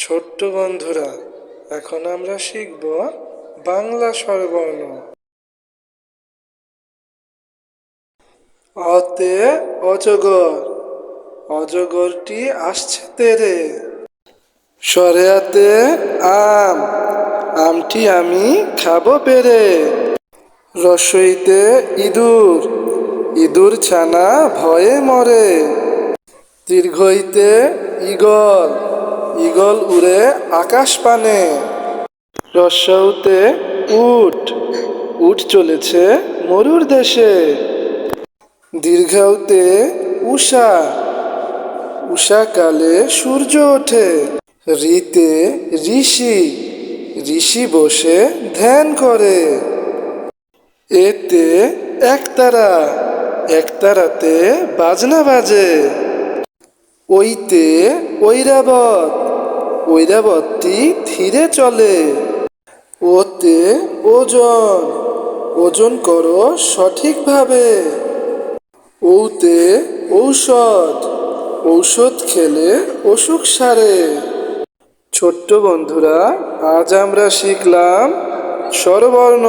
ছোট্ট বন্ধুরা, এখন আমরা শিখব বাংলা স্বরবর্ণ। অতে অজগর, অজগরটি আসছে তেরে। সরেয়াতে আম, আমটি আমি খাবো পেরে। রসইতে ইঁদুর, ইঁদুর ছানা ভয়ে মরে। দীর্ঘইতে ঈগল, ঈগল উড়ে আকাশ পানে। রস্যউতে উট, উট চলেছে মরুর দেশে। দীর্ঘউতে উষা, উষাকালে সূর্য ওঠে। ঋতে ঋষি, ঋষি বসে ধ্যান করে। এতে একতারা, একতারাতে বাজনা বাজে। ওইতে ঐরাবত, ঐরাবতটি ধীরে চলে। ওতে ওজন, ওজন করো সঠিকভাবে। ওতে ঔষধ, ঔষধ খেলে অসুখ সারে। ছোট্ট বন্ধুরা, আজ আমরা শিখলাম স্বরবর্ণ।